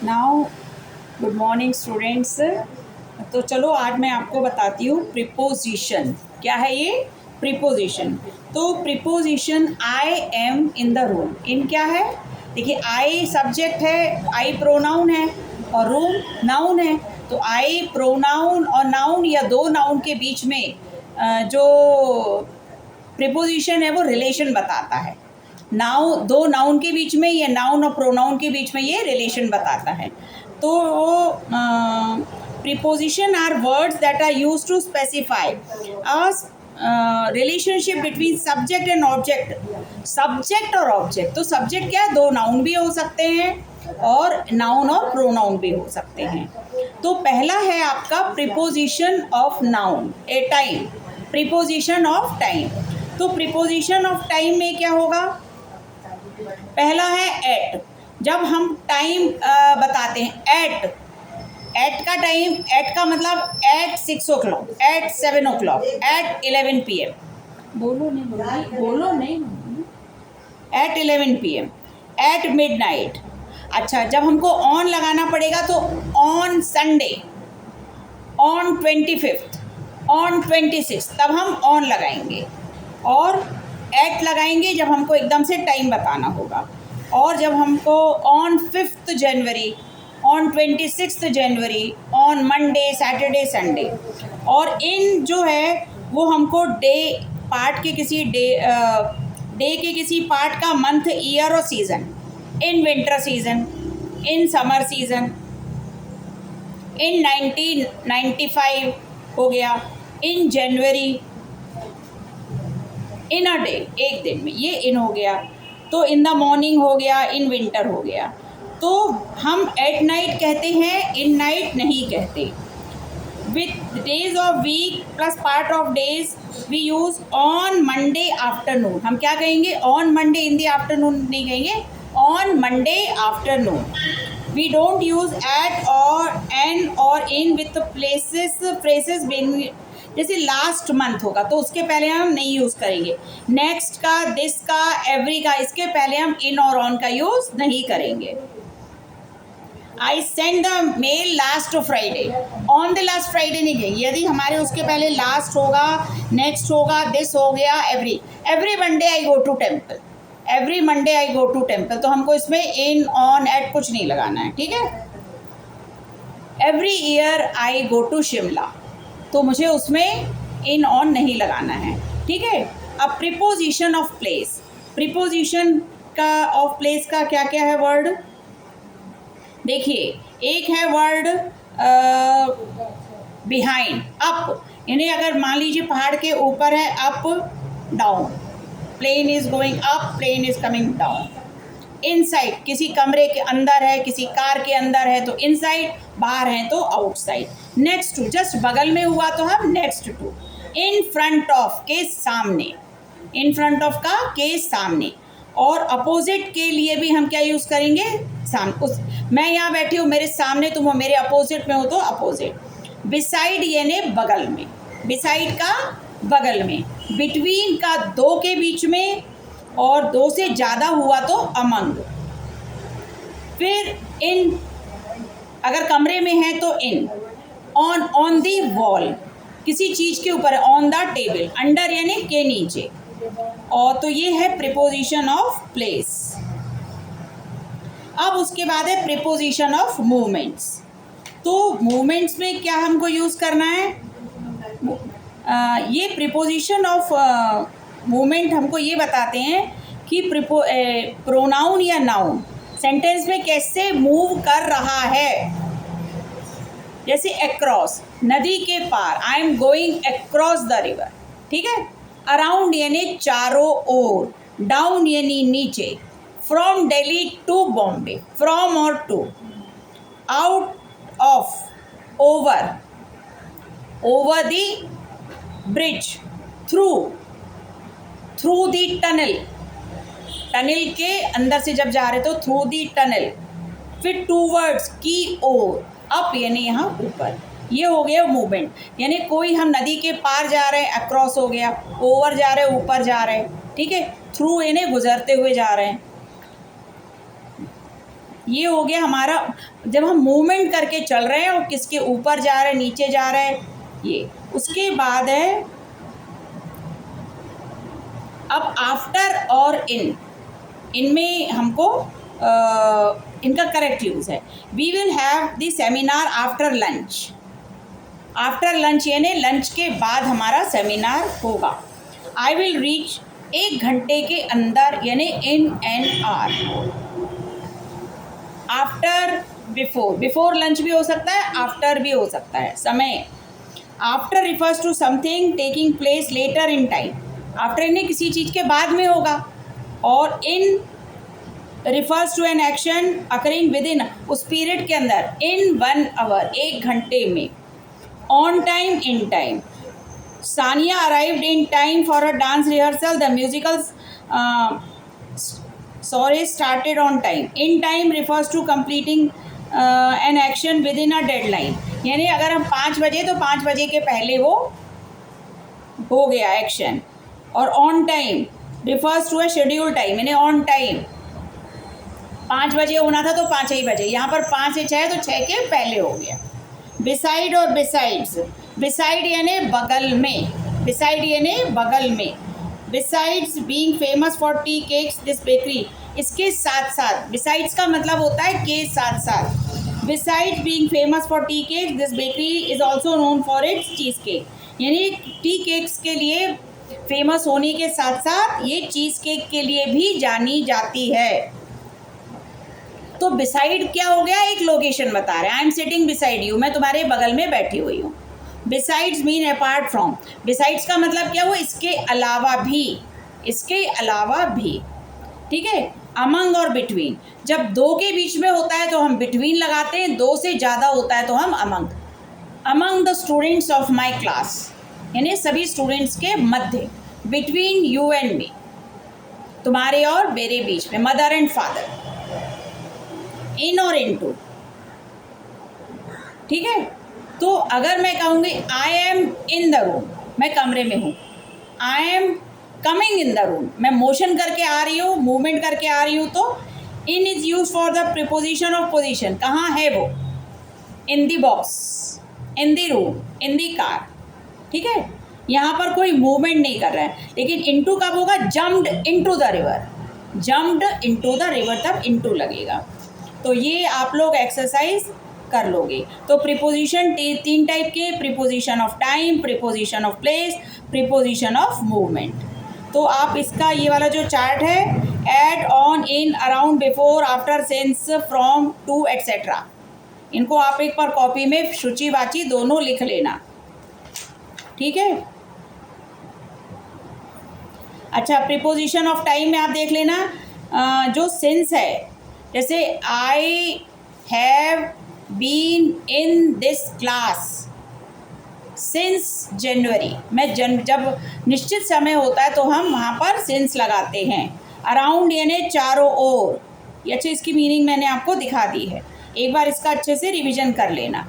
Now good morning students. तो चलो आज मैं आपको बताती हूँ प्रीपोजिशन क्या है। ये प्रीपोजिशन, तो preposition I am in the room, in क्या है? देखिए, आई सब्जेक्ट है, आई प्रोनाउन है और रूम नाउन है। तो आई प्रोनाउन और नाउन या दो नाउन के बीच में जो प्रीपोजिशन है वो रिलेशन बताता है। दो नाउन के बीच में या नाउन और प्रोनाउन के बीच में ये रिलेशन बताता है। तो preposition are words that are used to specify relationship between subject and object. Subject और ऑब्जेक्ट, तो सब्जेक्ट क्या है? दो नाउन भी हो सकते हैं और नाउन और प्रोनाउन भी हो सकते हैं। तो पहला है आपका preposition of noun, A time, preposition of time. तो प्रीपोजिशन ऑफ टाइम में क्या होगा? पहला है एट। जब हम टाइम बताते हैं एट का टाइम, एट का मतलब eight 6 o'clock, eight 7 o'clock, eight 11 PM। बोलो नहीं, एट 11 PM, एट मिडनाइट। अच्छा, जब हमको ऑन लगाना पड़ेगा तो on Sunday, on 25th, on 26, तब हम ऑन लगाएंगे और एट लगाएंगे जब हमको एकदम से टाइम बताना होगा। और जब हमको on 5th January, on 26th January, on Monday, Saturday, Sunday. और इन जो है वो हमको डे पार्ट के किसी डे के किसी पार्ट का मंथ, ईयर और season. In winter season, in summer season, in 1995 हो गया, इन जनवरी, इन अ डे, एक दिन में, ये इन हो गया। तो इन द मॉर्निंग हो गया, इन विंटर हो गया। तो हम एट नाइट कहते हैं, इन नाइट नहीं कहते। With days of week plus part of days we use on Monday afternoon. हम क्या कहेंगे? On Monday in the afternoon नहीं कहेंगे, on Monday afternoon. We don't use at और एन और इन विथ फ्रेसेस बिन, जैसे लास्ट मंथ होगा तो उसके पहले हम नहीं यूज़ करेंगे। नेक्स्ट का, दिस का, एवरी का, इसके पहले हम इन और ऑन का यूज़ नहीं करेंगे। I send the mail last Friday, on the last Friday नहीं कहेंगे। यदि हमारे उसके पहले लास्ट होगा, नेक्स्ट होगा, दिस हो गया, every Monday I go to temple, every Monday I go to temple, तो हमको इसमें इन ऑन एट कुछ नहीं लगाना है, ठीक है। Every year I go to Shimla, तो मुझे उसमें इन ऑन नहीं लगाना है, ठीक है। अब प्रीपोजिशन ऑफ प्लेस, प्रीपोजिशन का ऑफ प्लेस का क्या क्या है वर्ड? देखिए, एक है वर्ड बिहाइंड, अप, यानी अगर मान लीजिए पहाड़ के ऊपर है, up down, plane is going up, plane is coming down. Inside, किसी कमरे के अंदर है, किसी कार के अंदर है तो इनसाइड, बाहर है तो आउटसाइड। नेक्स्ट टू, जस्ट बगल में हुआ तो हम next to. In front of, के सामने, इन फ्रंट ऑफ का के सामने। और अपोजिट के लिए भी हम क्या यूज़ करेंगे? सामने। मैं यहाँ बैठी हूँ, मेरे सामने तुम हो, मेरे अपोजिट में हो तो अपोजिट। बिसाइड यानी बगल में, बिसाइड का बगल में। बिटवीन का दो के बीच में, और दो से ज़्यादा हुआ तो अमंग। फिर इन, अगर कमरे में है तो इन। ऑन दी वॉल, किसी चीज़ के ऊपर है, ऑन द टेबल। अंडर यानी के नीचे। और तो ये है प्रीपोजिशन ऑफ प्लेस। अब उसके बाद है प्रीपोजिशन ऑफ मूवमेंट्स। तो मूवमेंट्स में क्या हमको यूज़ करना है? ये प्रीपोजिशन ऑफ मूवमेंट हमको ये बताते हैं कि प्रोनाउन या नाउन सेंटेंस में कैसे मूव कर रहा है। जैसे अक्रॉस, नदी के पार, I am going across the river, ठीक है। अराउंड यानी चारों ओर, डाउन यानी नीचे। From Delhi to Bombay, from और to. Out of, over, over the bridge, through the tunnel, tunnel के अंदर से जब जा रहे तो थ्रू दी टनल। फिर टूवर्ड्स, की ओर, अप यानी यहाँ ऊपर। ये हो गया मूवमेंट, यानी कोई हम नदी के पार जा रहे हैं, अक्रॉस हो गया। ओवर जा रहे हैं, ऊपर जा रहे हैं, ठीक है। थ्रू यानी गुजरते हुए जा रहे हैं। ये हो गया हमारा जब हम मूवमेंट करके चल रहे हैं और किसके ऊपर जा रहे हैं, नीचे जा रहे हैं, ये। उसके बाद है अब आफ्टर और इनमें हमको इनका करेक्ट यूज़ है। We will have the seminar after lunch. After lunch यानी लंच के बाद हमारा सेमिनार होगा। आई विल रीच 1 घंटे के अंदर यानी in an hour. After before lunch भी हो सकता है, आफ्टर भी हो सकता है समय। After refers to something taking place later in time. After यानी किसी चीज़ के बाद में होगा, और in refers to an action occurring within, उस पीरियड के अंदर, इन 1 आवर 1 घंटे में। On time in time. Sania arrived in time for a dance rehearsal, the musical started on time. In time refers to completing an action within a deadline. यानी अगर हम 5 बजे तो 5 बजे के पहले वो हो गया एक्शन। और on time refers to a scheduled time, यानी ऑन टाइम 5 बजे होना था तो 5 ही बजे, यहाँ पर 5 से 6 तो 6 के पहले हो गया। बिसाइड और बिसाइड्स। बिसाइड यानी बगल में, बिसाइड यानी बगल में। Besides being famous for tea cakes this bakery, इसके साथ साथ, बिसाइड्स का मतलब होता है के साथ साथ। Besides being famous for tea cakes this bakery is also known for its cheese cake, यानी टी केक्स के लिए फेमस होने के साथ साथ ये चीज़ केक के लिए भी जानी जाती है। तो बिसाइड क्या हो गया, एक लोकेशन बता रहे हैं। I am sitting beside you, मैं तुम्हारे बगल में बैठी हुई हूँ। Besides mean apart from. Besides का मतलब क्या, वो इसके अलावा भी, इसके अलावा भी, ठीक है। अमंग और बिटवीन, जब 2 के बीच में होता है तो हम बिटवीन लगाते हैं, 2 से ज़्यादा होता है तो हम among. Among the students of my class, यानी सभी स्टूडेंट्स के मध्य। बिटवीन यू एंड मी, तुम्हारे और मेरे बीच में। Mother and father. इन और इनटू, ठीक है। तो अगर मैं कहूँगी आई एम इन द रूम, मैं कमरे में हूँ। I am coming in the room, मैं मोशन करके आ रही हूँ, मूवमेंट करके आ रही हूँ, तो in is use for the preposition of position. कहाँ है वो, in the box, in the room, in the car, ठीक है। यहाँ पर कोई मूवमेंट नहीं कर रहा है। लेकिन इनटू कब होगा, jumped into the river, jumped into the river, तब इनटू लगेगा। तो ये आप लोग एक्सरसाइज कर लोगे। तो प्रीपोजिशन 3 टाइप के, preposition of time, preposition of place, preposition of movement. तो आप इसका ये वाला जो चार्ट है, at, on, in, around, before, after, since, from, to, etcetera, इनको आप एक बार कॉपी में शुचि वाची दोनों लिख लेना, ठीक है। अच्छा, प्रीपोजिशन ऑफ टाइम में आप देख लेना, जो सिंस है, जैसे I have been in this class since January. मैं जब निश्चित समय होता है तो हम वहाँ पर सिंस लगाते हैं। अराउंड यानी चारों ओर। ये अच्छा, इसकी मीनिंग मैंने आपको दिखा दी है, एक बार इसका अच्छे से रिवीजन कर लेना।